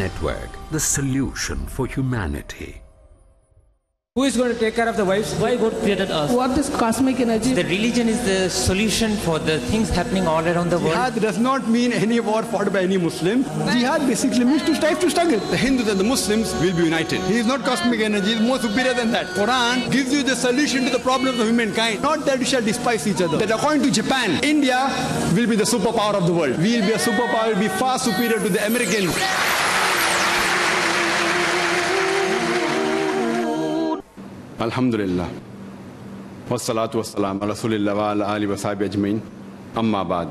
Network, the solution for humanity. Who is going to take care of the wives? Why God created us? What is cosmic energy? The religion is the solution for the things happening all around the world. Jihad does not mean any war fought by any Muslim. Jihad basically means to strive to struggle. The Hindus and the Muslims will be united. He is not cosmic energy, he is more superior than that. Quran gives you the solution to the problems of humankind. Not that we shall despise each other. That according to Japan, India will be the superpower of the world. We will be a superpower, will be far superior to the Americans. Alhamdulillah. Wassalatu wassalam ala rasulillah wa ala alihi wa sahbihi ajmain. Amma ba'd.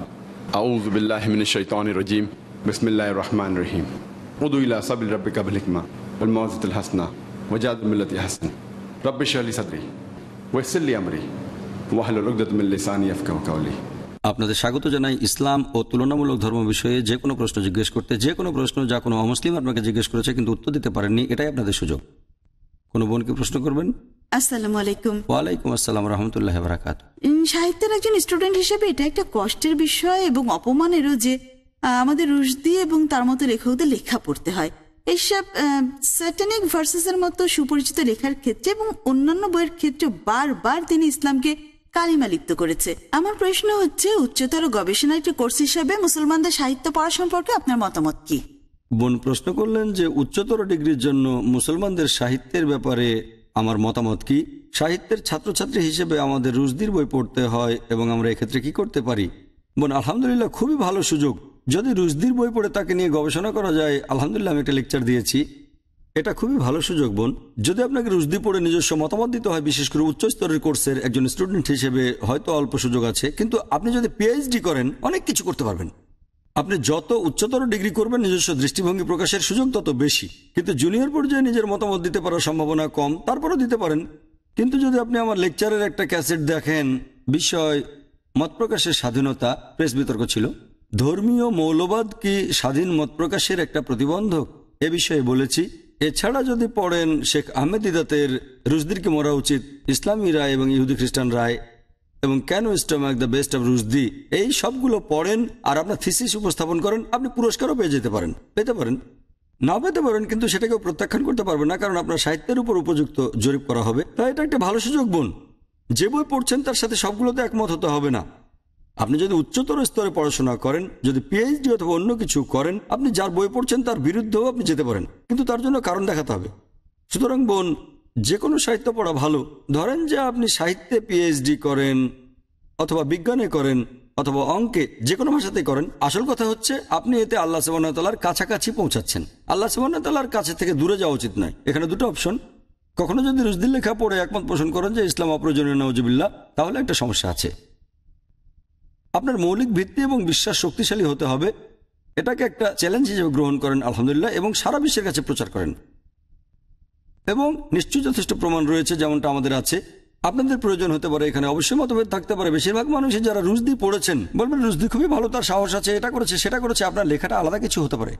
A'udhu billahi minash shaitanir rajim. Bismillahir rahmanir rahim. Udu ila sabili rabbika bil hikma wal maw'izatil hasana wajadil millati hasan. Rabbi shrah li sadri wa yassir li amri wahlul 'uqdatam min lisani yafqahu qawli. আপনাদের স্বাগত জানাই ইসলাম ও তুলনামূলক ধর্ম বিষয়ে যে কোনো প্রশ্ন জিজ্ঞেস করতে। যে কোনো প্রশ্ন যা কোনো অমুসলিম আপনাকে জিজ্ঞেস করেছে কিন্তু উত্তর দিতে পারেননি, এটাই আপনাদের সুযোগ। কোনো বোনকে প্রশ্ন করবেন? আসসালামু আলাইকুম। ওয়ালাইকুম আসসালাম রাহমাতুল্লাহি ওয়া বারাকাতুহু। সাহিত্যের একজন স্টুডেন্ট হিসেবে এটা একটা কষ্টের বিষয় এবং অপমানেরও যে আমাদের রুশদি এবং তার মতো লেখকদের লেখা পড়তে হয়। এইসব স্যাটানিক ভার্সেসের মতো সুপরিচিত লেখার ক্ষেত্রে এবং অন্যান্য বইয়ের ক্ষেত্রে বারবার তিনি ইসলামকে কালিমা লিপ্ত করেছে। আমার প্রশ্ন হচ্ছে, উচ্চতর গবেষণার একটি কোর্স হিসেবে মুসলমানদের সাহিত্য পড়া সম্পর্কে আপনার মতামত কি? বোন প্রশ্ন করলেন যে উচ্চতর ডিগ্রির জন্য মুসলমানদের সাহিত্যের ব্যাপারে আমার মতামত কি। সাহিত্যের ছাত্রছাত্রী হিসেবে আমাদের রুশদির বই পড়তে হয় এবং আমরা এক্ষেত্রে কি করতে পারি? বোন আলহামদুলিল্লাহ, খুবই ভালো সুযোগ। যদি রুশদির বই পড়ে তাকে নিয়ে গবেষণা করা যায়, আলহামদুলিল্লাহ আমি একটা লেকচার দিয়েছি, এটা খুবই ভালো সুযোগ বোন। যদি আপনাকে রুশদি পড়ে নিজস্ব মতামত দিতে হয়, বিশেষ করে উচ্চ স্তরের কোর্সের একজন স্টুডেন্ট হিসেবে হয়তো অল্প সুযোগ আছে, কিন্তু আপনি যদি পিএইচডি করেন অনেক কিছু করতে পারবেন। আপনি যত উচ্চতর ডিগ্রি করবেন নিজস্ব দৃষ্টিভঙ্গি প্রকাশের সুযোগ তত বেশি, কিন্তু জুনিয়র পর্যায়ে নিজের মতামত দিতে পারার সম্ভাবনা কম, তারপরেও দিতে পারেন। কিন্তু যদি আপনি আমার লেকচারের একটা ক্যাসেট দেখেন, বিষয় মত প্রকাশের স্বাধীনতা, প্রেস বিতর্ক ছিল, ধর্মীয় মৌলবাদ কি স্বাধীন মত প্রকাশের একটা প্রতিবন্ধক, এ বিষয়ে বলেছি। এছাড়া যদি পড়েন শেখ আহমেদ দিদাতের রুশদিরকে মরা উচিত, ইসলামী রায় এবং ইহুদি খ্রিস্টান রায়, এবং কেন stomach the best of Rushdie, এই সবগুলো পড়েন আর আপনার থিসিস উপস্থাপন করেন, আপনি পুরস্কারও পেয়ে যেতে পারেন, পেতে পারেন, না পেতে পারেন, কিন্তু সেটাকেও প্রত্যাখ্যান করতে পারবেন না, কারণ আপনার সাহিত্যের উপর উপযুক্ত জরিপ করা হবে। তাই এটা একটা ভালো সুযোগ বোন। যে বই পড়ছেন তার সাথে সবগুলোতে একমত হতে হবে না। আপনি যদি উচ্চতর স্তরে পড়াশোনা করেন, যদি পিএইচডি অথবা অন্য কিছু করেন, আপনি যার বই পড়ছেন তার বিরুদ্ধেও আপনি যেতে পারেন, কিন্তু তার জন্য কারণ দেখাতে হবে। সুতরাং বোন, যে কোনো সাহিত্য পড়া ভালো। ধরেন যে আপনি সাহিত্যে পিএইচডি করেন অথবা বিজ্ঞানে করেন অথবা অঙ্কে, যে কোনো ভাষাতেই করেন, আসল কথা হচ্ছে আপনি এতে আল্লাহ সুবহানাহু ওয়া তাআলার কাছাকাছি পৌঁছাচ্ছেন। আল্লাহ সুবহানাহু ওয়া তাআলার কাছে থেকে দূরে যাওয়া উচিত নয়। এখানে দুটো অপশন। কখনো যদি রুশদির লেখা পড়ে একমত পোষণ করেন যে ইসলাম অপ্রয়োজনীয় নাউজুবিল্লাহ, তাহলে একটা সমস্যা আছে। আপনার মৌলিক ভিত্তি এবং বিশ্বাস শক্তিশালী হতে হবে, এটাকে একটা চ্যালেঞ্জ হিসেবে গ্রহণ করেন আলহামদুলিল্লাহ, এবং সারা বিশ্বের কাছে প্রচার করেন। এবং নিশ্চয়ই যথেষ্ট প্রমাণ রয়েছে যেমনটা আমাদের আছে। আপনাদের প্রয়োজন হতে পারে, এখানে অবশ্যই মতভেদ থাকতে পারে। বেশিরভাগ মানুষই যারা রুশদি পড়েছেন বলবেন রুশদি খুবই ভালো, তার সাহস আছে, এটা করেছে সেটা করেছে। আপনার লেখাটা আলাদা কিছু হতে পারে,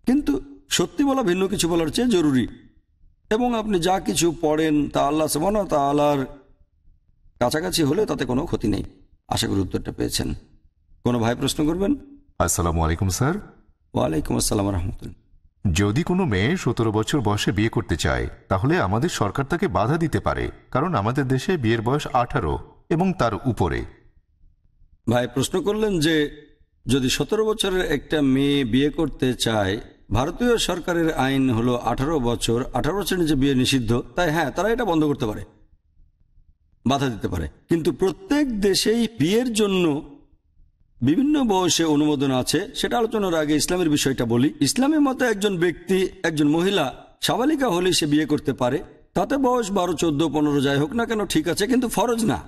কিন্তু সত্যি বলা ভিন্ন কিছু বলার চেয়ে জরুরি। এবং আপনি যা কিছু পড়েন তা আল্লাহ সুবহানাহু ওয়া তাআলার কাছাকাছি হলে তাতে কোনো ক্ষতি নেই। আশা করি উত্তরটা পেয়েছেন। কোনো ভাই প্রশ্ন করবেন? আসসালামু আলাইকুম স্যার। ওয়ালাইকুম আসসালাম রাহমাতুল্লাহ। যদি কোনো মেয়ে 17 বছর বয়সে বিয়ে করতে চায়, তাহলে আমাদের সরকার তাকে বাধা দিতে পারে, কারণ আমাদের দেশে বিয়ের বয়স 18 এবং তার উপরে। ভাই প্রশ্ন করলেন যে যদি 17 বছরের একটা মেয়ে বিয়ে করতে চায়, ভারতীয় সরকারের আইন হলো 18 বছর, 18 বছরের নিচে বিয়ে নিষিদ্ধ। তাই হ্যাঁ, তারা এটা বন্ধ করতে পারে, বাধা দিতে পারে। কিন্তু প্রত্যেক দেশেই বিয়ের জন্য বিভিন্ন বয়সে অনুমোদন আছে। সেটা আলোচনার আগে ইসলামের বিষয়টা বলি। ইসলামের মতে একজন ব্যক্তি, একজন মহিলা সাবালিকা হলে সে বিয়ে করতে পারে। তাতে বয়স 12, 14, 15 যাই হোক না কেন ঠিক আছে, কিন্তু ফরজ না।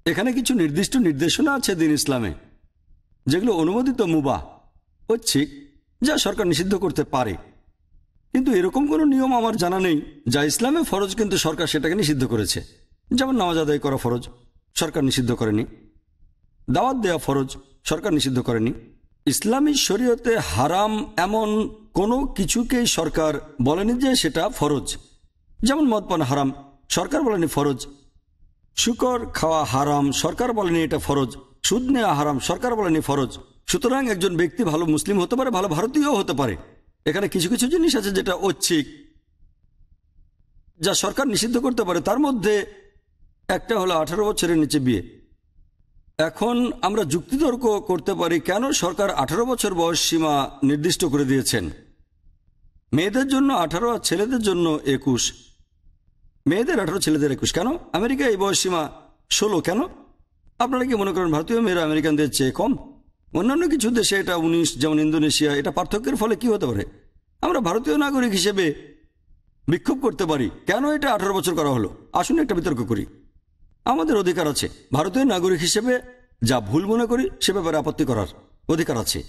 এখানে কিছু নির্দিষ্ট নির্দেশনা আছে দিন ইসলামে, যেগুলো অনুমোদিত মুবাহ, ঐচ্ছিক, যা সরকার নিষিদ্ধ করতে পারে। কিন্তু এরকম কোনো নিয়ম আমার জানা নেই যা ইসলামে ফরজ কিন্তু সরকার সেটাকে নিষিদ্ধ করেছে। যেমন নামাজ আদায় করা ফরজ, সরকার নিষিদ্ধ করেনি। দাওয়াত দেওয়া ফরজ, সরকার নিষিদ্ধ করেনি। ইসলামী শরীয়তে হারাম এমন কোনো কিছুকেই সরকার বলেনি যে সেটা ফরজ। যেমন মদ পান হারাম, সরকার বলেনি ফরজ। শুকর খাওয়া হারাম, সরকার বলেনি এটা ফরজ। সুদ নেওয়া হারাম, সরকার বলেনি ফরজ। সুতরাং একজন ব্যক্তি ভালো মুসলিম হতে পারে, ভালো ভারতীয় হতে পারে। এখানে কিছু কিছু জিনিস আছে যেটা ঐচ্ছিক, যা সরকার নিষিদ্ধ করতে পারে। তার মধ্যে একটা হলো 18 বছরের নিচে বিয়ে। এখন আমরা যুক্তিতর্ক করতে পারি কেন সরকার 18 বছর বয়স সীমা নির্দিষ্ট করে দিয়েছেন। মেয়েদের জন্য 18 আর ছেলেদের জন্য 21। মেয়েদের 18, ছেলেদের 21 কেন? আমেরিকায় এই বয়স সীমা 16 কেন? আপনারা কি মনে করেন ভারতীয় মেয়েরা আমেরিকানদের চেয়ে কম? অন্যান্য কিছু দেশে এটা 19, যেমন ইন্দোনেশিয়া। এটা পার্থক্যের ফলে কি হতে পারে? আমরা ভারতীয় নাগরিক হিসেবে বিক্ষোভ করতে পারি, কেন এটা 18 বছর করা হলো? আসুন একটা বিতর্ক করি। আমাদের অধিকার আছে, ভারতীয় নাগরিক হিসেবে যা ভুল মনে করি সে ব্যাপারে আপত্তি করার অধিকার আছে।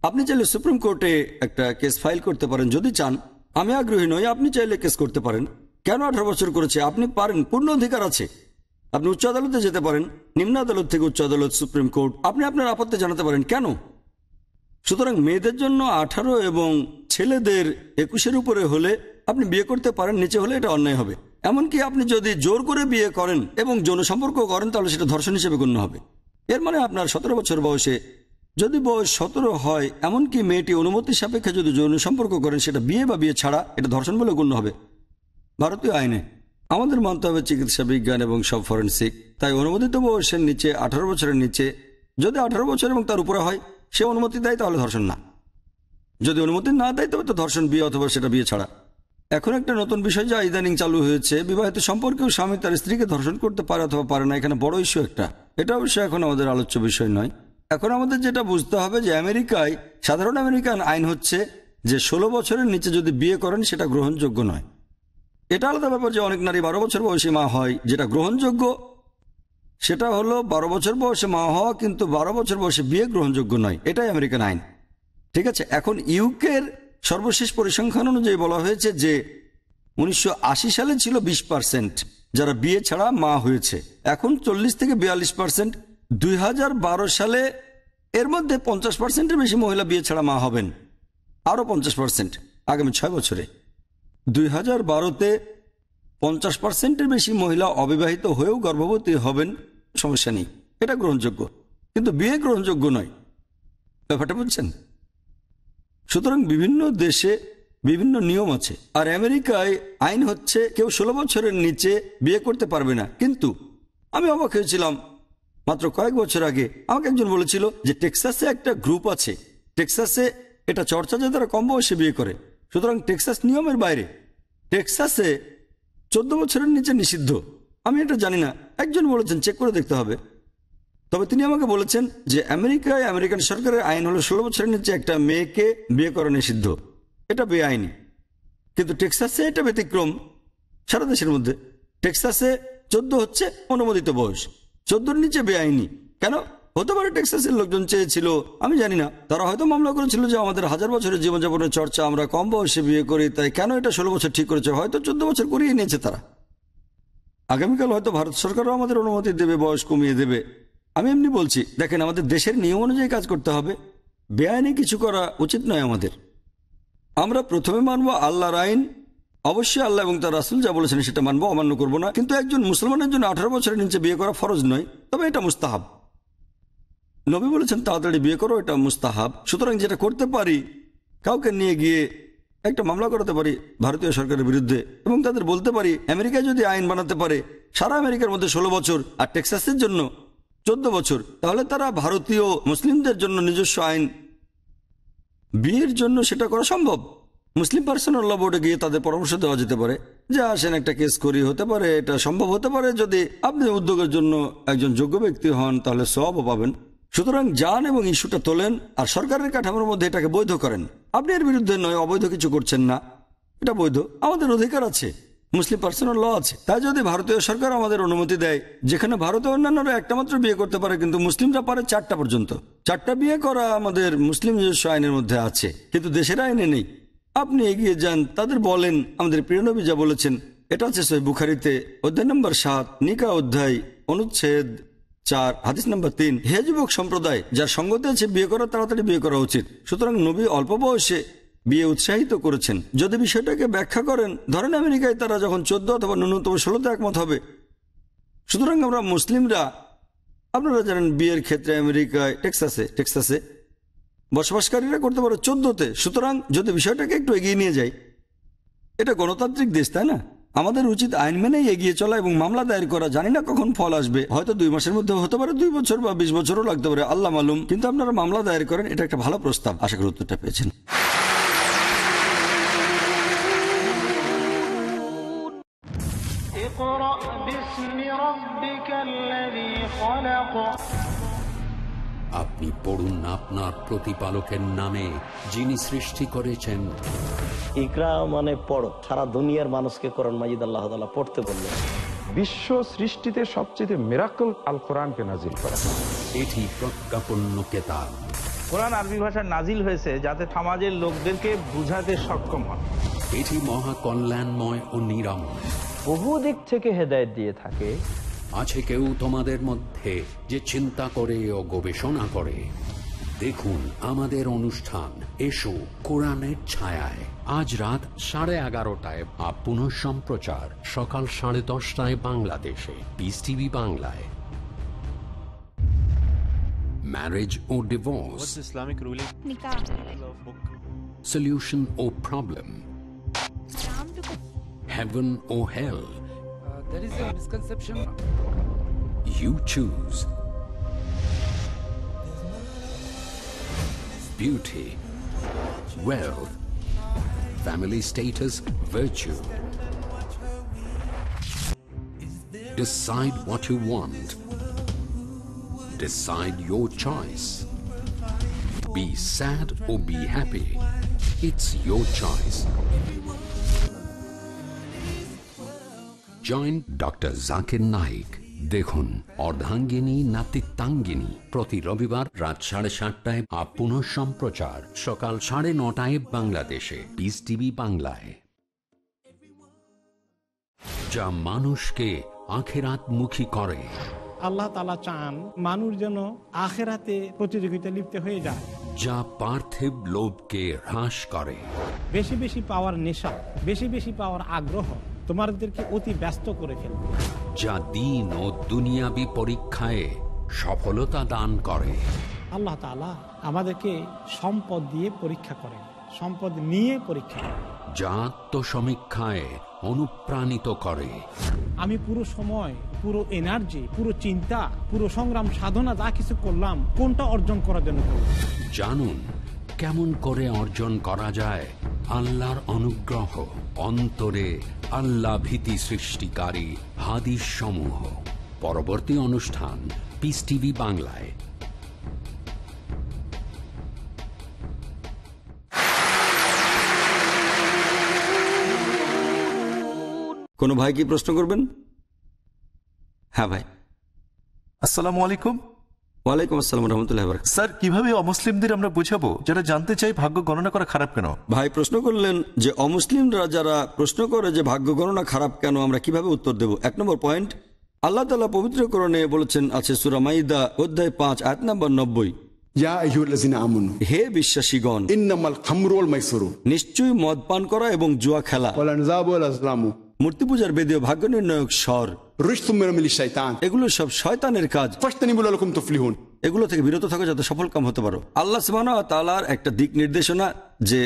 আপনি চাইলে সুপ্রিম কোর্টে একটা কেস ফাইল করতে পারেন যদি চান। আমি আগ্রহী নই, আপনি চাইলে কেস করতে পারেন। কেন 18 বছর করেছে আপনি পারেন, পূর্ণ অধিকার আছে। আপনি উচ্চ আদালতে যেতে পারেন, নিম্ন আদালত থেকে উচ্চ আদালত, সুপ্রিম কোর্ট। আপনি আপনার আপত্তি জানাতে পারেন কেন। সুতরাং মেয়েদের জন্য 18 এবং ছেলেদের 21-এর উপরে হলে আপনি বিয়ে করতে পারেন, নিচে হলে এটা অন্যায় হবে। এমনকি আপনি যদি জোর করে বিয়ে করেন এবং যৌন সম্পর্ক করেন তাহলে সেটা ধর্ষণ হিসেবে গণ্য হবে। এর মানে আপনার 17 বছর বয়সে যদি বয়স 17 হয়, এমনকি মেয়েটি অনুমতি সাপেক্ষে যদি যৌন সম্পর্ক করেন, সেটা বিয়ে বা বিয়ে ছাড়া এটা ধর্ষণ বলে গণ্য হবে ভারতীয় আইনে। আমাদের মানতে হবে চিকিৎসা বিজ্ঞান এবং সব ফরেনসিক। তাই অনুমোদিত বয়সের নিচে 18 বছরের নিচে যদি 18 বছর এবং তার উপরে হয়, সে অনুমতি দেয় তাহলে ধর্ষণ না। যদি অনুমতি না দেয় তবে তো ধর্ষণ, বিয়ে অথবা সেটা বিয়ে ছাড়া। এখন একটা নতুন বিষয় যা ইদানিং চালু হয়েছে, বিবাহিত সম্পর্কেও স্বামী তার স্ত্রীকে ধর্ষণ করতে পারে অথবা পারে না। এখানে বড় ইস্যু একটা, এটা অবশ্য এখন আমাদের আলোচ্য বিষয় নয়। এখন আমাদের যেটা বুঝতে হবে যে আমেরিকায় সাধারণ আমেরিকান আইন হচ্ছে যে 16 বছরের নিচে যদি বিয়ে করেন সেটা গ্রহণযোগ্য নয়। এটা আলাদা ব্যাপার যে অনেক নারী 12 বছর বয়সী মা হয়। যেটা গ্রহণযোগ্য সেটা হলো 12 বছর বয়সে মা হওয়া, কিন্তু 12 বছর বয়সে বিয়ে গ্রহণযোগ্য নয়। এটাই আমেরিকান আইন, ঠিক আছে। এখন ইউকের সর্বশেষ পরিসংখ্যান অনুযায়ী বলা হয়েছে যে 1980 সালে ছিল 20% যারা বিয়ে ছাড়া মা হয়েছে, এখন 40 থেকে 42%। 2012 সালে এর মধ্যে 50%-এর বেশি মহিলা বিয়ে ছাড়া মা হবেন, আরও 50% আগামী 6 বছরে। 2012-তে 50%-এর বেশি মহিলা অবিবাহিত হয়েও গর্ভবতী হবেন, সমস্যা নেই, এটা গ্রহণযোগ্য। কিন্তু বিয়ে গ্রহণযোগ্য নয়, ব্যাপারটা বুঝছেন? সুতরাং বিভিন্ন দেশে বিভিন্ন নিয়ম আছে। আর আমেরিকায় আইন হচ্ছে কেউ 16 বছরের নিচে বিয়ে করতে পারবে না। কিন্তু আমি অবাক হয়েছিলাম, মাত্র কয়েক বছর আগে আমাকে একজন বলেছিল যে টেক্সাসে একটা গ্রুপ আছে, টেক্সাসে এটা চর্চা যে তারা কম বয়সে বিয়ে করে। সুতরাং টেক্সাস নিয়মের বাইরে। টেক্সাসে 14 বছরের নিচে নিষিদ্ধ। আমি এটা জানি না, একজন বলেছেন, চেক করে দেখতে হবে। তবে তিনি আমাকে বলেছেন যে আমেরিকায় আমেরিকান সরকারের আইন হলো 16 বছরের নিচে একটা মেয়েকে বিয়ে করা নিষিদ্ধ, এটা বেআইনি। কিন্তু টেক্সাসে এটা ব্যতিক্রম সারা দেশের মধ্যে। টেক্সাসে 14 হচ্ছে অনুমোদিত বয়স, 14-এর নিচে বেআইনি। কেন হতে পারে? টেক্সাসের লোকজন চেয়েছিল, আমি জানি না। তারা হয়তো মামলা করেছিল যে আমাদের 1000 বছরের জীবনযাপনের চর্চা, আমরা কম বয়সে বিয়ে করি, তাই কেন এটা 16 বছর ঠিক করেছে? হয়তো 14 বছর করিয়ে নিয়েছে তারা। আগামীকাল হয়তো ভারত সরকারও আমাদের অনুমতি দেবে, বয়স কমিয়ে দেবে। আমি এমনি বলছি, দেখেন আমাদের দেশের নিয়ম অনুযায়ী কাজ করতে হবে, বেআইনি কিছু করা উচিত নয় আমাদের। আমরা প্রথমে মানব আল্লাহর আইন, অবশ্যই আল্লাহ এবং তার রাসূল যা বলেছেন সেটা মানবো, অমান্য করবো না। কিন্তু একজন মুসলমানের জন্য 18 বছরের নিচে বিয়ে করা ফরজ নয়, তবে এটা মুস্তাহাব। নবী বলেছেন তাড়াতাড়ি বিয়ে করো, এটা মুস্তাহাব। সুতরাং যেটা করতে পারি, কাউকে নিয়ে গিয়ে একটা মামলা করাতে পারি ভারতীয় সরকারের বিরুদ্ধে এবং তাদের বলতে পারি আমেরিকায় যদি আইন বানাতে পারে সারা আমেরিকার মধ্যে 16 বছর আর টেক্সাসের জন্য 14 বছর, তাহলে তারা ভারতীয় মুসলিমদের জন্য নিজস্ব আইন বিয়ের জন্য সেটা করা সম্ভব। মুসলিম পার্সোনাল ল বোর্ডে গিয়ে তাদের পরামর্শ দেওয়া যেতে পারে যে আসেন একটা কেস করি, হতে পারে এটা সম্ভব হতে পারে। যদি আপনি উদ্যোগের জন্য একজন যোগ্য ব্যক্তি হন তাহলে সওয়াবও পাবেন। সুতরাং যান এবং ইস্যুটা তোলেন আর সরকারের কাঠামোর মধ্যে এটাকে বৈধ করেন। আপনি এর বিরুদ্ধে নয়, অবৈধ কিছু করছেন না, এটা বৈধ। আমাদের অধিকার আছে, মুসলিম পার্সোনাল ল আছে। তাই যদি ভারতীয় সরকার আমাদের অনুমতি দেয়, যেখানে ভারতীয় অন্যান্যরা একটা মাত্র বিয়ে করতে পারে কিন্তু মুসলিমরা পারে 4টা পর্যন্ত, 4টা বিয়ে করা আমাদের মুসলিম নিজস্ব আইনের মধ্যে আছে কিন্তু দেশের আইনে নেই। আপনি এগিয়ে যান, তাদের বলেন আমাদের প্রিয় নবী যা বলেছেন, এটা আছে সহিহ বুখারীতে অধ্যায় নম্বর 7 নিকা অধ্যায় অনুচ্ছেদ 4 হাদিস নম্বর 3, হে যুবক সম্প্রদায়, যার সঙ্গতে আছে বিয়ে করা তাড়াতাড়ি বিয়ে করা উচিত। সুতরাং নবী অল্প বয়সে বিয়ে উৎসাহিত করেছেন। যদি বিষয়টাকে ব্যাখ্যা করেন, ধরেন আমেরিকায় তারা যখন 14 অথবা ন্যূনতম 16তে একমত হবে। সুতরাং আমরা মুসলিমরা, আপনারা জানেন বিয়ের ক্ষেত্রে আমেরিকায় টেক্সাসে বসবাসকারীরা করতে পারে 14তে। সুতরাং যদি বিষয়টাকে একটু এগিয়ে নিয়ে যাই, এটা গণতান্ত্রিক দেশ, তাই না? আমাদের উচিত আইন মেনেই এগিয়ে চলা এবং মামলা দায়ের করা। জানি না কখন ফল আসবে, হয়তো 2 মাসের মধ্যে হতে পারে, 2 বছর বা 20 বছরও লাগতে পারে, আল্লাহ মালুম। কিন্তু আপনারা মামলা দায়ের করেন, এটা একটা ভালো প্রস্তাব। আশা করি উত্তরটা পেয়েছেন। আপনি পড়ুন আপনার প্রতিপালকের নামে, যিনি সৃষ্টি করেছেন। ইকরা মানে পড়ো, সারা দুনিয়ার মানুষকে কোরআন মাজিদ আল্লাহ তাআলা পড়তে বললেন। বিশ্ব সৃষ্টিতে সবচেয়ে মিরাকল আল কোরআনকে নাজিল করা। এটি প্রজ্ঞাপন্য কেতাব। কোরআন আরবি ভাষায় নাজিল হয়েছে যাতে সমাজের লোকদেরকে বুঝাতে সক্ষম হয়। এটি মহা কল্যাণময় ও নিরাময়। বহু দিক থেকে হেদায়েত দিয়ে থাকে। আছে কেউ তোমাদের মধ্যে যে চিন্তা করে ও গবেষণা করে? দেখুন আমাদের অনুষ্ঠান এসো কোরআনের ছায়ায়, আজ রাত 11:30টায়, পুনঃ সম্প্রচার সকাল 10:30টায় বাংলাদেশে, পিস টিভি বাংলায়। Marriage or divorce? What's Islamic ruling? Nikah. Solution or problem? Heaven or hell? There is a misconception. You choose. Beauty, wealth, family status, virtue. Decide what you want. Decide your choice. Be sad or be happy. It's your choice. Join Dr. Zakir Naik. দেখুন অর্ধাঙ্গিনী নাতিত্বাঙ্গিনী প্রতি রবিবার রাত 7:30টায়, পুনঃ সম্প্রচার সকাল 9:30টায় বাংলাদেশে, piece TV বাংলায়। যা মানুষকে আখিরাতমুখী করে। আল্লাহ তাআলা চান মানুষ যেন আখিরাতে প্রতিযোগিতা লিপ্ত হয়ে যায়। যা পার্থিব লোভকে হ্রাস করে। বেশি বেশি পাওয়ার নেশা, বেশি বেশি পাওয়ার আগ্রহ তোমাদেরকে অতি ব্যস্ত করে ফেলবে। যা দ্বীন ও দুনিয়াবী পরীক্ষায় সফলতা দান করে। আল্লাহ তাআলা আমাদেরকে সম্পদ দিয়ে পরীক্ষা করেন, সম্পদ নিয়ে পরীক্ষা করেন। যা আত্মসমীক্ষায় অনুপ্রাণিত করে। আমি পুরো সময়, পুরো এনার্জি, পুরো চিন্তা, পুরো সংগ্রাম সাধনা যা কিছু করলাম, কোনটা অর্জন করার জন্য করলাম। জানুন কেমন করে অর্জন করা যায় আল্লাহর অনুগ্রহ। অন্তরে আল্লাহ ভীতি সৃষ্টিকারী হাদিস সমূহ। পরবর্তী অনুষ্ঠান পিস টিভি বাংলায়। কোনো ভাই কি প্রশ্ন করবেন? হ্যাঁ ভাই। আসসালামু আলাইকুম। ওয়ালাইকুম আসসালাম রহমতুল্লাহ বারাকাতুহু। স্যার, কিভাবে অমুসলিমদের আমরা বুঝাবো যারা জানতে চাই ভাগ্য গণনা করা খারাপ কেন? ভাই প্রশ্ন করলেন যে অমুসলিমরা যারা প্রশ্ন করে যে ভাগ্য গণনা খারাপ কেন, আমরা কিভাবে উত্তর দেব। 1 নম্বর পয়েন্ট, আল্লাহ তাআলা পবিত্র কোরআনে বলেছেন, আছে সূরা মাইদা অধ্যায় 5 আয়াত নম্বর 90, ইয়া আইয়ুহাল্লাযিনা আমানু, হে বিশ্বাসীগণ, ইন্নামাল খামরু ওয়াল মাইসিরু, নিশ্চয়ই মদ পান করা এবং জুয়া খেলা, ওয়াল আনযাবু ওয়াল আজলামু, মূর্তি পূজার বেদীয় ভাগ্য নির্ণায়ক স্বর, রিজসুম মিনাল শাইতান, এগুলো সব শয়তানের কাজ। ফাজতানিবু লাকুম তুফলিহুন, এগুলো থেকে বিরত থাকো যাতে সফল কাম হতে পারো। আল্লাহ সুবহানাহু ওয়া তাআলার একটা দিক নির্দেশনা যে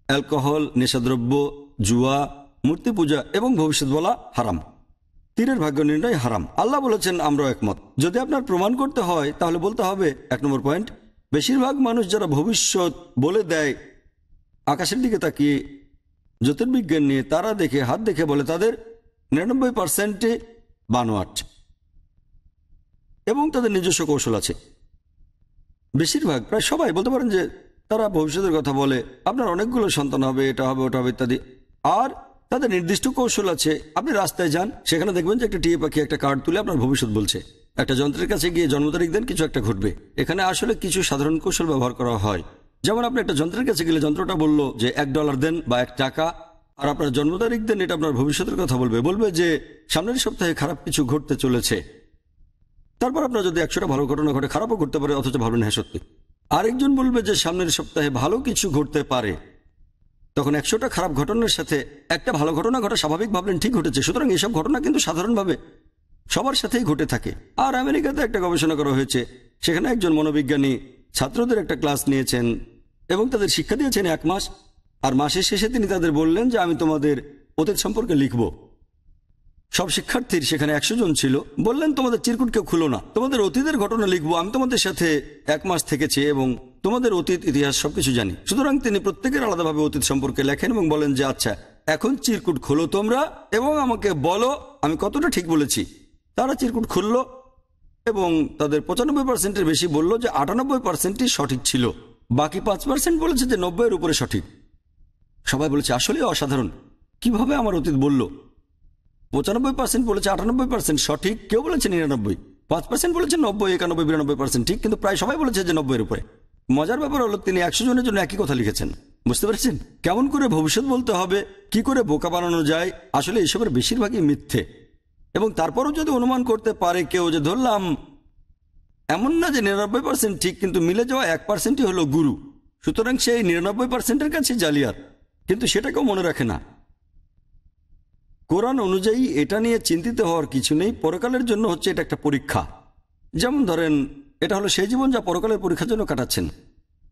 অ্যালকোহল, নেশাদ্রব্য, জুয়া, মূর্তি পূজা এবং ভবিষ্যৎ বলা হারাম। তীরের ভাগ্য নির্ণয় হারাম। আল্লাহ বলেছেন, আমরা একমত। যদি আপনার প্রমাণ করতে হয় তাহলে বলতে হবে 1 নম্বর পয়েন্ট, বেশিরভাগ মানুষ যারা ভবিষ্যৎ বলে দেয় আকাশের দিকে তাকিয়ে জ্যোতির্বিজ্ঞান নিয়ে তারা দেখে হাত দেখে বলে তাদের 99% বানোয়াট এবং তাদের নিজস্ব কৌশল আছে। বেশিরভাগ প্রায় সবাই বলতে পারেন যে তারা ভবিষ্যতের কথা বলে, আপনার অনেকগুলো সন্তান হবে, এটা হবে, ওটা হবে ইত্যাদি, আর তাদের নির্দিষ্ট কৌশল আছে। আপনি রাস্তায় যান, সেখানে দেখবেন যে একটা টিয়া পাখি একটা কার্ড তুলে আপনার ভবিষ্যৎ বলছে। একটা যন্ত্রের কাছে গিয়ে জন্ম তারিখ দেন, কিছু একটা ঘটবে। এখানে আসলে কিছু সাধারণ কৌশল ব্যবহার করা হয়। যেমন আপনি একটা যন্ত্রের কাছে গেলে যন্ত্রটা বললো যে $1 দেন বা $1, আর আপনার জন্ম তারিখ দেন, এটা আপনার ভবিষ্যতের কথা বলবে যে সামনের সপ্তাহে খারাপ কিছু ঘটতে চলেছে। তারপর আপনার যদি 100টা ভালো ঘটনা ঘটে, খারাপও ঘটতে পারে, অথচ ভাবলেন হ্যাঁ সত্যি। আরেকজন বলবে যে সামনের সপ্তাহে ভালো কিছু ঘটতে পারে, তখন 100টা খারাপ ঘটনার সাথে একটা ভালো ঘটনা ঘটা, স্বাভাবিক ভাবলেন ঠিক ঘটেছে। সুতরাং এইসব ঘটনা কিন্তু সাধারণভাবে সবার সাথেই ঘটে থাকে। আর আমেরিকাতে একটা গবেষণা করা হয়েছে, সেখানে একজন মনোবিজ্ঞানী ছাত্রদের একটা ক্লাস নিয়েছেন এবং তাদের শিক্ষা দিয়েছেন 1 মাস। আর মাসের শেষে তিনি তাদের বললেন যে আমি তোমাদের অতীত সম্পর্কে লিখব। সব শিক্ষার্থীর সেখানে 100 জন ছিল। বললেন তোমাদের চিরকুট কেউ খুলো না, তোমাদের অতীতের ঘটনা লিখবো। আমি তোমাদের সাথে 1 মাস থেকেছি এবং তোমাদের অতীত ইতিহাস সবকিছু জানি। সুতরাং তিনি প্রত্যেকের আলাদাভাবে অতীত সম্পর্কে লেখেন এবং বলেন যে আচ্ছা এখন চিরকুট খোলো তোমরা এবং আমাকে বলো আমি কতটা ঠিক বলেছি। তারা চিরকুট খুললো এবং তাদের 95%-এর বেশি বললো যে 98%ই সঠিক ছিল, বাকি 5% বলেছে যে 90-এর উপরে সঠিক। সবাই বলেছে আসলে অসাধারণ, কিভাবে আমার অতীত বললো। 95% বলেছে 98% সঠিক, কেউ বলেছে 99, 5% বলেছে 90, 91, 92% ঠিক, কিন্তু প্রায় সবাই বলেছে যে 90-এর উপরে। মজার ব্যাপার হলো তিনি 100 জনের জন্য একই কথা লিখেছেন। বুঝতে পারছেন কেমন করে ভবিষ্যৎ বলতে হবে, কি করে বোকা বানানো যায়। আসলে এসবের বেশিরভাগই মিথ্যে। এবং তারপরও যদি অনুমান করতে পারে কেউ যে ধরলাম এমন না যে 99% ঠিক, কিন্তু মিলে যাওয়া 1%ই হলো গুরু, সুতরাং সেই 99%-এর কাছে জালিয়াত, কিন্তু সেটাকেও মনে রাখে না। কোরআন অনুযায়ী এটা নিয়ে চিন্তিত হওয়ার কিছু নেই। পরকালের জন্য হচ্ছে এটা একটা পরীক্ষা। যেমন ধরেন এটা হলো সেই জীবন যা পরকালের পরীক্ষার জন্য কাটাচ্ছেন।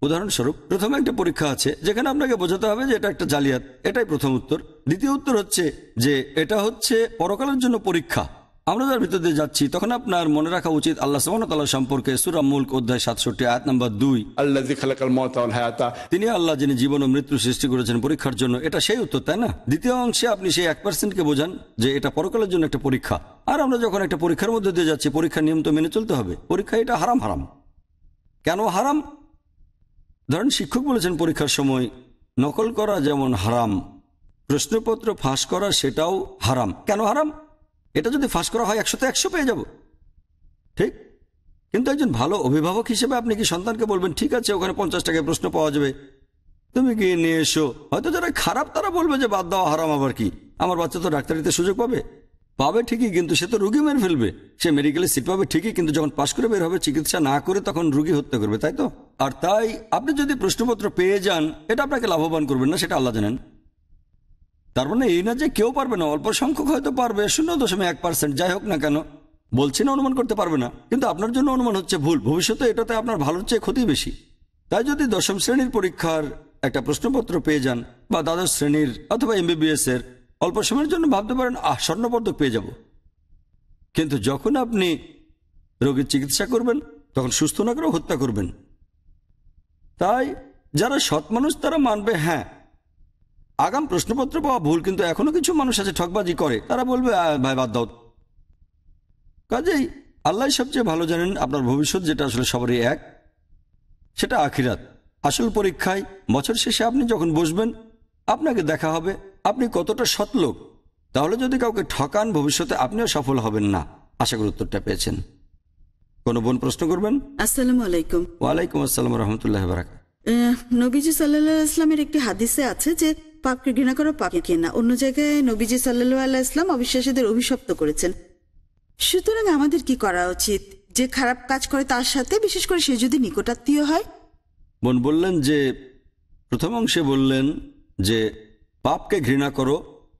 উদাহরণস্বরূপ প্রথমে একটা পরীক্ষা আছে যেখানে আপনাকে বোঝাতে হবে যে এটা একটা জালিয়াত, এটাই প্রথম উত্তর। দ্বিতীয় উত্তর হচ্ছে যে এটা হচ্ছে পরকালের জন্য পরীক্ষা। আমরা যার ভিতর দিয়ে যাচ্ছি তখন আপনার মনে রাখা উচিত আল্লাহ সুবহানাহু ওয়া তাআলা সম্পর্কে সূরা মুলক অধ্যায় 67 আয়াত নাম্বার 2, আল্লাযী খালাকাল মাউতা ওয়াল হায়াতা, তিনি আল্লাহ যিনি জীবন ও মৃত্যু সৃষ্টি করেছেন পরীক্ষার জন্য। এটা সেই উত্তর, তাই না? দ্বিতীয় অংশে আপনি সেই 1%কে বোঝান যে এটা পরকালের জন্য একটা পরীক্ষা। আর আমরা যখন একটা পরীক্ষার মধ্যে দিয়ে যাচ্ছি, পরীক্ষার নিয়ম তো মেনে চলতে হবে। পরীক্ষা এটা হারাম। কেন হারাম? ধরেন শিক্ষক বলেছেন পরীক্ষার সময় নকল করা যেমন হারাম, প্রশ্নপত্র ফাঁস করা সেটাও হারাম। কেন হারাম? এটা যদি ফাঁস করা হয় 100তে 100 পেয়ে যাব, ঠিক? কিন্তু একজন ভালো অভিভাবক হিসেবে আপনি কি সন্তানকে বলবেন ঠিক আছে ওখানে 50 টাকায় প্রশ্ন পাওয়া যাবে, তুমি গিয়ে নিয়ে এসো? হয়তো যারা খারাপ তারা বলবে যে বাদ দেওয়া হারাম, আবার কি আমার বাচ্চা তো ডাক্তারিতে সুযোগ পাবে ঠিকই, কিন্তু সে তো রুগী মেরে ফেলবে। সে মেডিকেলে সিট পাবে ঠিকই, কিন্তু যখন পাশ করে বের হবে চিকিৎসা না করে তখন রুগী হত্যা করবে, তাই তো? আর তাই আপনি যদি প্রশ্নপত্র পেয়ে যান এটা আপনাকে লাভবান করবেন না, সেটা আল্লাহ জানেন। তার মানে এই না যে কেউ পারবে না, অল্প সংখ্যক হয়তো পারবে, 0.1%, যাই হোক না কেন, বলছি না অনুমান করতে পারবে না, কিন্তু আপনার জন্য অনুমান হচ্ছে ভুল। ভবিষ্যতে এটাতে আপনার ভালোর চেয়ে ক্ষতি বেশি। তাই যদি 10ম শ্রেণীর পরীক্ষার একটা প্রশ্নপত্র পেয়ে যান বা দ্বাদশ শ্রেণীর অথবা MBBS এর, অল্প সময়ের জন্য ভাবতে পারেন স্বর্ণপদক পেয়ে যাব, কিন্তু যখন আপনি রোগীর চিকিৎসা করবেন তখন সুস্থ না করে হত্যা করবেন। তাই যারা সৎ মানুষ তারা মানবে হ্যাঁ আগাম প্রশ্নপত্র পাওয়া ভুল, কিন্তু এখনো কিছু মানুষ আছে ঠকবাজি করে, তারা বলবে ভাই বাদ দাও। কাজেই আল্লাহ সবচেয়ে ভালো জানেন আপনার ভবিষ্যৎ, যেটা আসলে সবারই এক, সেটা আখিরাত। আসল পরীক্ষায় বছর শেষে আপনি যখন বসবেন আপনাকে দেখা হবে আপনি কতটা সৎ লোক। তাহলে যদি কাউকে ঠকান ভবিষ্যতে আপনিও সফল হবেন না। আশা করি উত্তরটা পেয়েছেন। কোন বোন প্রশ্ন করবেন? আসসালামু আলাইকুম। ওয়ালাইকুম আসসালাম রাহমাতুল্লাহি ওয়া বারাকাতুহু। নবীজি সাল্লাল্লাহু আলাইহি ইসলামের একটি হাদিসে আছে যে পাপকে ঘৃণা করা পাপকে না। অন্য জায়গায় নবীজি সাল্লাল্লাহু আলাইহি ইসলাম অবিশ্বাসীদের অভিশপ্ত করেছেন। সুতরাং আমাদের কি করা উচিত? যে খারাপ কাজ করে তার সাথে, বিশেষ করে সে যদি নিকটাত্মীয় হয়। বোন বললেন যে প্রথম অংশে বললেন যে পাপকে ঘৃণা করো,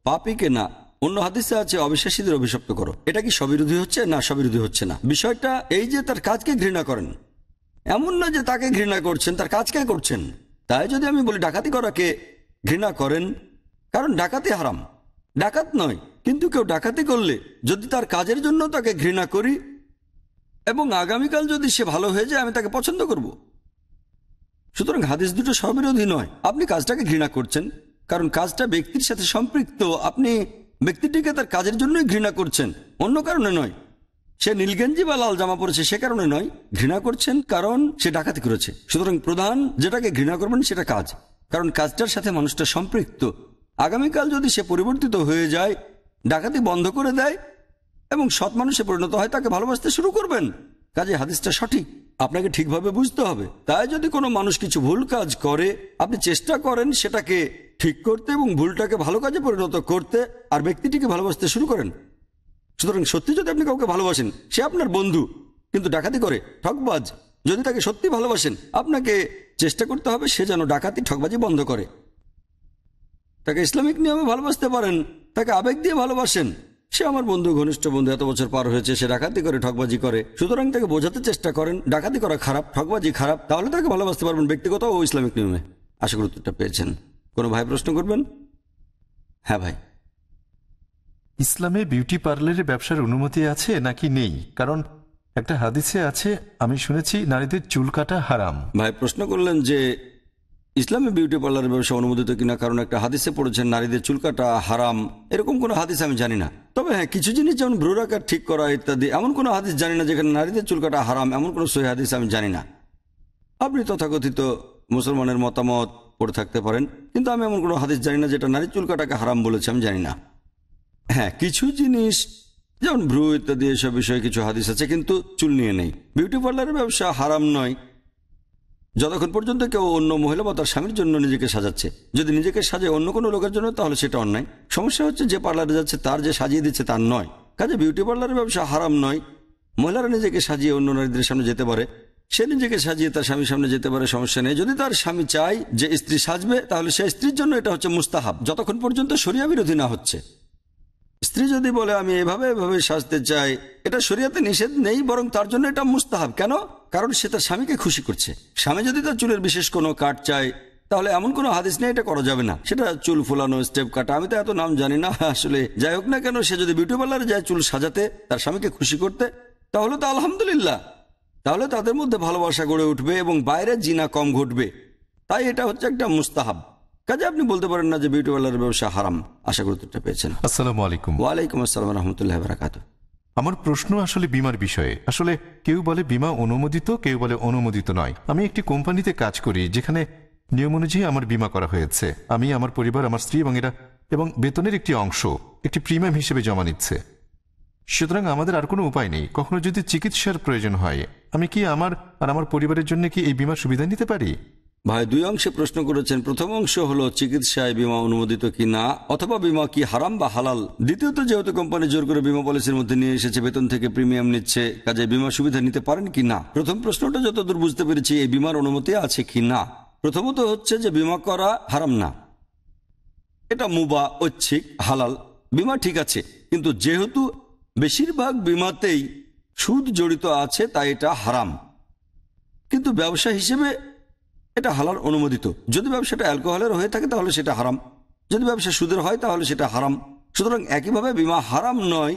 পাপীকে না। অন্য হাদিসে আছে অবিশ্বাসীদের অভিশপ্ত করো। এটা কি স্ববিরোধী হচ্ছে? না, স্ববিরোধী হচ্ছে না। বিষয়টা এই যে তার কাজকে ঘৃণা করেন, এমন না যে তাকে ঘৃণা করছেন, তার কাজকে করছেন। তাই যদি আমি বলি ডাকাতি করাকে ঘৃণা করেন, কারণ ডাকাতি হারাম, ডাকাত নয়, কিন্তু কেউ ডাকাতি করলে যদি তার কাজের জন্য তাকে ঘৃণা করি এবং আগামীকাল যদি সে ভালো হয়ে যায় আমি তাকে পছন্দ করব, সুতরাং হাদিস দুটো স্ববিরোধী নয়। আপনি কাজটাকে ঘৃণা করছেন কারণ কাজটা ব্যক্তির সাথে সম্পৃক্ত, আপনি ব্যক্তিটিকে তার কাজের জন্যই ঘৃণা করছেন, অন্য কারণে নয়। সে নীলগেঞ্জি বা লাল জামা পরেছে সে কারণে নয়, ঘৃণা করছেন কারণ সে ডাকাতি করেছে। সুতরাং প্রধান যেটাকে ঘৃণা করবেন সেটা কাজ, কারণ কাজটার সাথে মানুষটা সম্পৃক্ত। আগামীকাল যদি সে পরিবর্তিত হয়ে যায়, ডাকাতি বন্ধ করে দেয় এবং সৎ মানুষে পরিণত হয়, তাকে ভালোবাসতে শুরু করবেন। কাজে হাদিসটা সঠিক, আপনাকে ঠিকভাবে বুঝতে হবে। তাই যদি কোনো মানুষ কিছু ভুল কাজ করে, আপনি চেষ্টা করেন সেটাকে ঠিক করতে এবং ভুলটাকে ভালো কাজে পরিণত করতে, আর ব্যক্তিটিকে ভালোবাসতে শুরু করেন। সুতরাং সত্যি যদি আপনি কাউকে ভালোবাসেন, সে আপনার বন্ধু কিন্তু ডাকাতি করে, ঠকবাজ, যদি তাকে সত্যি ভালোবাসেন, আপনাকে চেষ্টা করতে হবে সে যেন ডাকাতি ঠকবাজি বন্ধ করে। তাকে ইসলামিক নিয়মে ভালোবাসতে পারেন, তাকে আবেগ দিয়ে ভালোবাসেন। সে আমার বন্ধু, ঘনিষ্ঠ বন্ধু, এত বছর পার হয়েছে, সে ডাকাতি করে, ঠকবাজি করে, সুতরাং তাকে বোঝাতে চেষ্টা করেন ডাকাতি করা খারাপ, ঠকবাজি খারাপ, তাহলে তাকে ভালোবাসতে পারবেন ব্যক্তিগত ও ইসলামিক নিয়মে। আশা করি উত্তরটা পেয়েছেন। কোনো ভাই প্রশ্ন করবেন? হ্যাঁ ভাই। ইসলামে বিউটি পার্লারের ব্যবসার অনুমতি আছে নাকি নেই? কারণ একটা হাদিসে আছে, আমি শুনেছি নারীদের চুল কাটা হারাম। ভাই প্রশ্ন করলেন যে ইসলামে বিউটি পার্লারের ব্যবসা অনুমোদিত কিনা, কারণ একটা হাদিসে পড়েছেন নারীদের চুল কাটা হারাম। এরকম কোনো হাদিস আমি জানি না। তবে হ্যাঁ, কিছু জিনিস যেমন ভ্রুর আকার ঠিক করা ইত্যাদি, এমন কোনো হাদিস জানি না যেখানে নারীদের চুল কাটা হারাম, এমন কোনো সহি হাদিস আমি জানি না। আপনি তথাকথিত মুসলমানের মতামত পড়ে থাকতে পারেন, কিন্তু আমি এমন কোনো হাদিস জানি না যেটা নারীর চুল কাটাকে হারাম বলেছে, আমি জানি না। হ্যাঁ, কিছু জিনিস যেমন ভ্রু ইত্যাদি এসব বিষয়ে কিছু হাদিস আছে, কিন্তু চুল নিয়ে নেই। বিউটি পার্লারের ব্যবসা হারাম নয় যতক্ষণ পর্যন্ত কেউ অন্য মহিলা বা তার স্বামীর জন্য নিজেকে সাজাচ্ছে। যদি নিজেকে সাজায় অন্য কোনো লোকের জন্য, তাহলে সেটা অন্যায়। সমস্যা হচ্ছে যে পার্লারে যাচ্ছে তার যে সাজিয়ে দিচ্ছে তার নয়। কাজে বিউটি পার্লারের ব্যবসা হারাম নয়। মহিলারা নিজেকে সাজিয়ে অন্য নারীদের সামনে যেতে পারে, সে নিজেকে সাজিয়ে তার স্বামীর সামনে যেতে পারে, সমস্যা নেই। যদি তার স্বামী চায় যে স্ত্রী সাজবে, তাহলে সে স্ত্রীর জন্য এটা হচ্ছে মুস্তাহাব, যতক্ষণ পর্যন্ত শরিয়া বিরোধী না হচ্ছে। স্ত্রী যদি বলে আমি এভাবে এভাবে সাজতে চাই, এটা শরিয়াতে নিষেধ নেই, বরং তার জন্য এটা মুস্তাহাব। কেন? কারণ সে তার স্বামীকে খুশি করছে। স্বামী যদি তার চুলের বিশেষ কোনো কাট চায়, তাহলে এমন কোনো হাদিস নেই এটা করা যাবে না। সেটা চুল ফুলানো, স্টেপ কাটা, আমি তো এত নাম জানি না আসলে। যাই হোক না কেন, সে যদি বিউটি পার্লারে যায় চুল সাজাতে, তার স্বামীকে খুশি করতে, তাহলে তো আলহামদুলিল্লাহ, তাহলে তাদের মধ্যে ভালোবাসা গড়ে উঠবে এবং বাইরে জিনা কম ঘটবে। তাই এটা হচ্ছে একটা মুস্তাহাব। কাজে আপনি বলতে পারেন না যে বিউটি পার্লারের ব্যবসা হারাম। আশা করি উত্তরটা পেয়েছেন। আসসালামু আলাইকুম। ওয়ালাইকুম আসসালাম রহমতুল্লাহ বারাকাতুহু। আমার প্রশ্ন আসলে বীমার বিষয়ে। আসলে কেউ বলে বীমা অনুমোদিত, কেউ বলে অনুমোদিত নয়। আমি একটি কোম্পানিতে কাজ করি যেখানে নিয়ম অনুযায়ী আমার বীমা করা হয়েছে। আমি, আমার পরিবার, আমার স্ত্রী এবং বেতনের একটি অংশ একটি প্রিমিয়াম হিসেবে জমা নিচ্ছে। সুতরাং আমাদের আর কোনো উপায় নেই। কখনো যদি চিকিৎসার প্রয়োজন হয়, আমি কি আমার আর আমার পরিবারের জন্য কি এই বীমার সুবিধা নিতে পারি? ভাই দুই অংশে প্রশ্ন করেছেন। প্রথম অংশ হলো চিকিৎসায় বীমা অনুমোদিত কি না, অথবা বীমা কি হারাম বা হালাল। দ্বিতীয়ত, যেহেতু কোম্পানি জোর করে বীমা পলিসির মধ্যে নিয়ে এসেছে, বেতন থেকে প্রিমিয়াম নিচ্ছে, কাজে বীমা সুবিধা নিতে পারেন কি না। প্রথম প্রশ্নটা যতদূর বুঝতে পেরেছি, এই বীমার অনুমতি আছে কি না। প্রথমত হচ্ছে যে বীমা করা হারাম না, এটা মুবাহ, ঐচ্ছিক, হালাল। বীমা ঠিক আছে, কিন্তু যেহেতু বেশিরভাগ বীমাতেই সুদ জড়িত আছে, তাই এটা হারাম। কিন্তু ব্যবসা হিসেবে এটা হালাল, অনুমোদিত। যদি ব্যবসাটা অ্যালকোহলের হয়ে থাকে তাহলে সেটা হারাম, যদি ব্যবসা সুদের হয় তাহলে সেটা হারাম। সুতরাং একইভাবে বীমা হারাম নয়,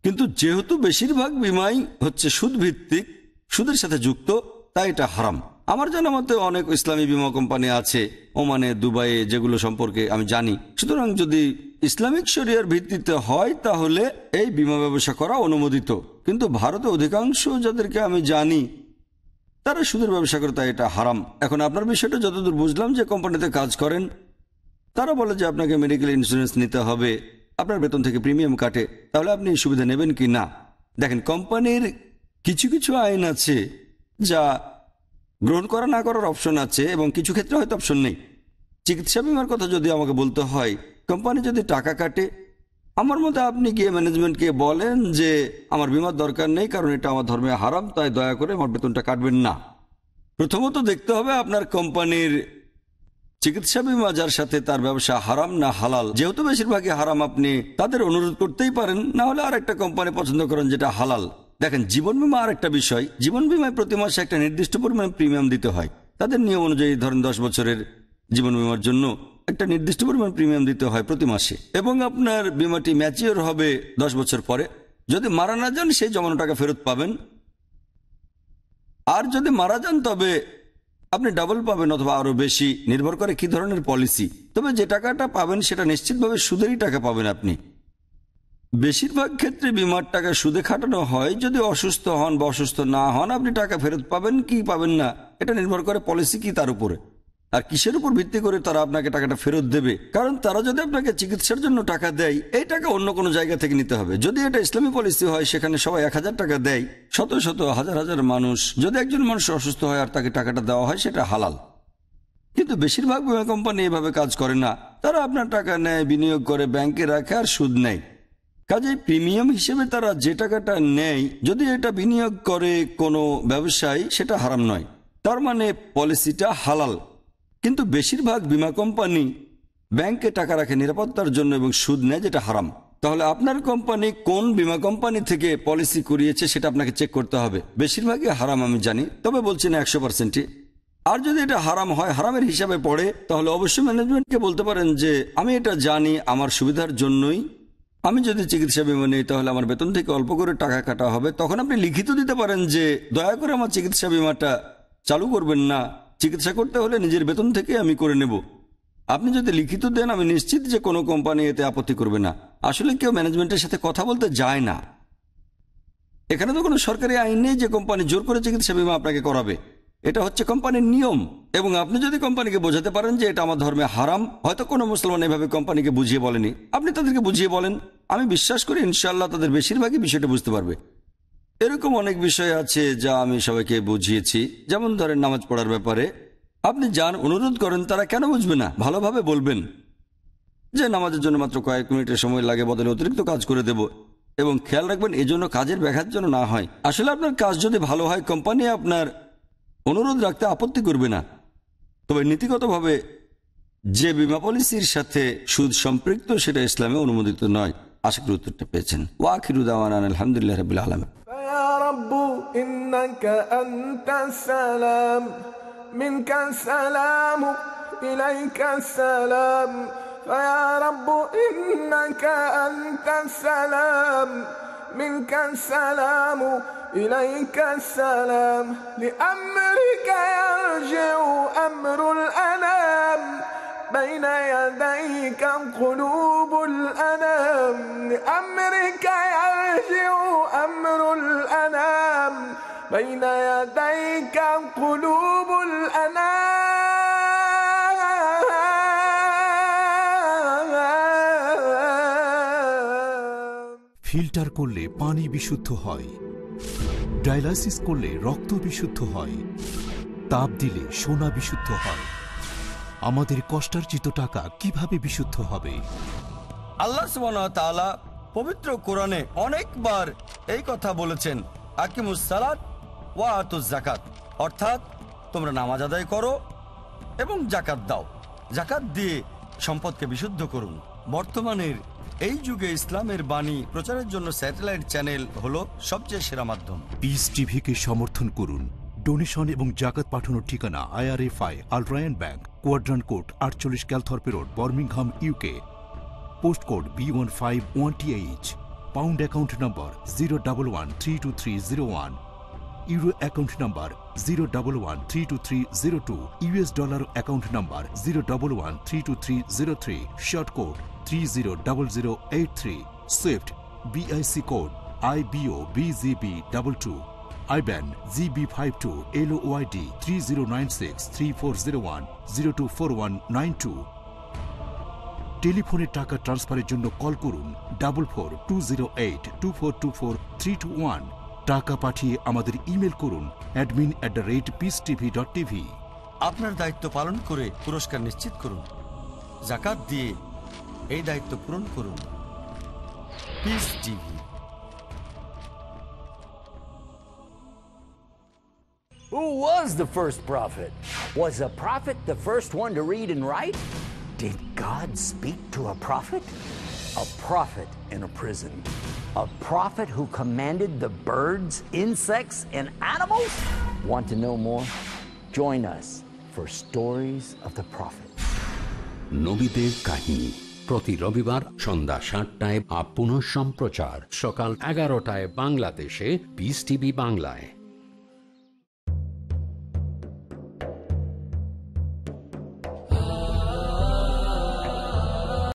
কিন্তু যেহেতু বেশিরভাগ বীমাই হচ্ছে সুদ ভিত্তিক, সুদের সাথে যুক্ত, তাই এটা হারাম। আমার জানা মতে অনেক ইসলামী বীমা কোম্পানি আছে ওমানে, দুবাইয়ে, যেগুলো সম্পর্কে আমি জানি। সুতরাং যদি ইসলামিক শরিয়ার ভিত্তিতে হয় তাহলে এই বীমা ব্যবসা করা অনুমোদিত। কিন্তু ভারতে অধিকাংশ যাদেরকে আমি জানি তারা সুদের ব্যবসা করে, তাই এটা হারাম। এখন আপনার বিষয়টা যতদূর বুঝলাম, যে কোম্পানিতে কাজ করেন তারা বলে যে আপনাকে মেডিকেল ইন্স্যুরেন্স নিতে হবে, আপনার বেতন থেকে প্রিমিয়াম কাটে, তাহলে আপনি এই সুবিধা নেবেন কি না। দেখেন, কোম্পানির কিছু কিছু আইন আছে যা গ্রহণ করা না করার অপশন আছে, এবং কিছু ক্ষেত্রে হয়তো অপশন নেই। চিকিৎসা বীমার কথা যদি আমাকে বলতে হয়, কোম্পানি যদি টাকা কাটে, আমার মতে আপনি গিয়ে ম্যানেজমেন্টকে বলেন যে আমার বীমার দরকার নেই, কারণ এটা আমার ধর্মে হারাম, তাই দয়া করে আমার বেতনটা কাটবেন না। প্রথমত দেখতে হবে আপনার কোম্পানির চিকিৎসা বীমা যার সাথে, তার ব্যবসা হারাম না হালাল। যেহেতু বেশিরভাগই হারাম, আপনি তাদের অনুরোধ করতেই পারেন, না হলে আর একটা কোম্পানি পছন্দ করেন যেটা হালাল। দেখেন, জীবন বীমা আর একটা বিষয়। জীবন বীমায় প্রতি মাসে একটা নির্দিষ্ট পরিমাণে প্রিমিয়াম দিতে হয়। তাদের নিয়ম অনুযায়ী ধরেন 10 বছরের জীবন বীমার জন্য একটা নির্দিষ্ট পরিমাণ প্রিমিয়াম দিতে হয় প্রতি মাসে, এবং আপনার বীমাটি ম্যাচিওর হবে 10 বছর পরে। যদি মারা না যান, সেই জমানো টাকা ফেরত পাবেন। আর যদি মারা যান, তবে আপনি ডাবল পাবেন অথবা আরো বেশি, নির্ভর করে কি ধরনের পলিসি। তবে যে টাকাটা পাবেন সেটা নিশ্চিতভাবে সুদেরই টাকা পাবেন আপনি। বেশিরভাগ ক্ষেত্রে বিমার টাকা সুদে খাটানো হয়। যদি অসুস্থ হন বা অসুস্থ না হন, আপনি টাকা ফেরত পাবেন কি পাবেন না এটা নির্ভর করে পলিসি কি তার উপরে, আর কিসের উপর ভিত্তি করে তারা আপনাকে টাকাটা ফেরত দেবে। কারণ তারা যদি আপনাকে চিকিৎসার জন্য টাকা দেয়, এই টাকা অন্য কোনো জায়গা থেকে নিতে হবে। যদি এটা ইসলামী পলিসি হয়, সেখানে সবাই 1000 টাকা দেয়, শত শত হাজার হাজার মানুষ, যদি একজন মানুষ অসুস্থ হয় আর তাকে টাকাটা দেওয়া হয়, সেটা হালাল। কিন্তু বেশিরভাগ বিমা কোম্পানি এভাবে কাজ করে না। তারা আপনার টাকা নেয়, বিনিয়োগ করে, ব্যাংকে রাখে আর সুদ নেয়। কাজে প্রিমিয়াম হিসেবে তারা যে টাকাটা নেয়, যদি এটা বিনিয়োগ করে কোনো ব্যবসায়ী, সেটা হারাম নয়, তার মানে পলিসিটা হালাল। কিন্তু বেশিরভাগ বিমা কোম্পানি ব্যাংকে টাকা রাখে নিরাপত্তার জন্য এবং সুদ নেয়, যেটা হারাম। তাহলে আপনার কোম্পানি কোন বিমা কোম্পানি থেকে পলিসি করিয়েছে সেটা আপনাকে চেক করতে হবে। বেশিরভাগই হারাম আমি জানি, তবে বলছি না 100%। আর যদি এটা হারাম হয়, হারামের হিসাবে পড়ে, তাহলে অবশ্যই ম্যানেজমেন্টকে বলতে পারেন যে আমি এটা জানি, আমার সুবিধার জন্যই আমি যদি চিকিৎসা বিমা নিই তাহলে আমার বেতন থেকে অল্প করে টাকা কাটা হবে। তখন আপনি লিখিত দিতে পারেন যে দয়া করে আমার চিকিৎসা বিমাটা চালু করবেন না, চিকিৎসা করতে হলে নিজের বেতন থেকে আমি করে নেব। আপনি যদি লিখিত দেন, আমি নিশ্চিত যে কোনো কোম্পানি এতে আপত্তি করবে না। আসলে কেউ ম্যানেজমেন্টের সাথে কথা বলতে যায় না। এখানে তো কোনো সরকারি আইন নেই যে কোম্পানি জোর করে চিকিৎসা বিমা আপনাকে করাবে। এটা হচ্ছে কোম্পানির নিয়ম। এবং আপনি যদি কোম্পানিকে বোঝাতে পারেন যে এটা আমার ধর্মে হারাম, হয়তো কোনো মুসলমান এভাবে কোম্পানিকে বুঝিয়ে বলেনি, আপনি তাদেরকে বুঝিয়ে বলেন, আমি বিশ্বাস করি ইনশাআল্লাহ তাদের বেশিরভাগই বিষয়টা বুঝতে পারবে। এরকম অনেক বিষয় আছে যা আমি সবাইকে বুঝিয়েছি। যেমন ধরেন নামাজ পড়ার ব্যাপারে আপনি যান, অনুরোধ করেন, তারা কেন বুঝবে না? ভালোভাবে বলবেন যে নামাজের জন্য মাত্র কয়েক মিনিটের সময় লাগে, বদলে অতিরিক্ত কাজ করে দেব। এবং খেয়াল রাখবেন এজন্য কাজের ব্যাঘাত যেন না হয়। আসলে আপনার কাজ যদি ভালো হয়, কোম্পানি আপনার অনুরোধ রাখতে আপত্তি করবে না। তবে নীতিগতভাবে যে বিমা পলিসির সাথে সুদ সম্পৃক্ত, সেটা ইসলামে অনুমোদিত নয়। আশা করি উত্তরটা পেয়েছেন। ওয়াখিরু দাওয়ানা আলহামদুলিল্লাহ রাব্বিল আলামিন। ইয়া রাব্বু ইন্নাকা আনতাস সালাম মিনকা সালাম ইলাইকা সালাম ইয়া রাব্বু ইন্নাকা আনতাস সালাম মিনকা সালাম إليك السلام لأمرك يرجع أمر الأنام بين يديك قلوب الأنام لأمرك يرجع أمر الأنام بين يديك قلوب الأنام ফিল্টার করলে পানি বিশুদ্ধ হয়, ডায়ালাইসিস করলে রক্ত বিশুদ্ধ হয়, তাপ দিলে সোনা বিশুদ্ধ হয়। আমাদের কষ্টার্জিত টাকা কিভাবে বিশুদ্ধ হবে? আল্লাহ সুবহানাহু ওয়া তাআলা পবিত্র কোরআনে অনেকবার এই কথা বলেছেন, আকিমুস সালাত ওয়া আতুজ যাকাত, অর্থাৎ তোমরা নামাজ আদায় করো এবং যাকাত দাও। যাকাত দিয়ে সম্পদকে বিশুদ্ধ করুন। বর্তমানের এই যুগে ইসলামের বাণী প্রচারের জন্য স্যাটেলাইট চ্যানেল হলো সবচেয়ে সেরা মাধ্যম। পিস টিভিকে সমর্থন করুন। ডোনেশন এবং জাকাত পাঠানোর ঠিকানা IRFI আল Ryan bank, quadrant code 48 Calthorpe road, Birmingham, UK। Post code B151TH। Pound account number 011-32301, euro account number 011-32302, US dollar account number 011-32303, short code 300083, Swift BIC code IBOBZB22, IBAN GB52LOYD 30963401 024192। টেলিফোনে টাকা ট্রান্সফারের জন্য call করুন 442082424321। টাকা পাঠিয়ে আমাদের email করুন admin@peacetv.tv। আপনার দায়িত্ব পালন করে পুরস্কার নিশ্চিত করুন। যাকাত দিয়ে এই দায়িত্ব পূরণ করুন। Piece TV. Who was the first prophet? Was a prophet the first one to read and write? Did God speak to a prophet? A prophet in a prison. A prophet who commanded the birds, insects, and animals? Want to know more? Join us for Stories of the Prophet. নবীদের কাহিনী প্রতি রবিবার সন্ধ্যা 7টায়, পুনঃ সম্প্রচার সকাল 11টায় বাংলাদেশে piece TV বাংলায়।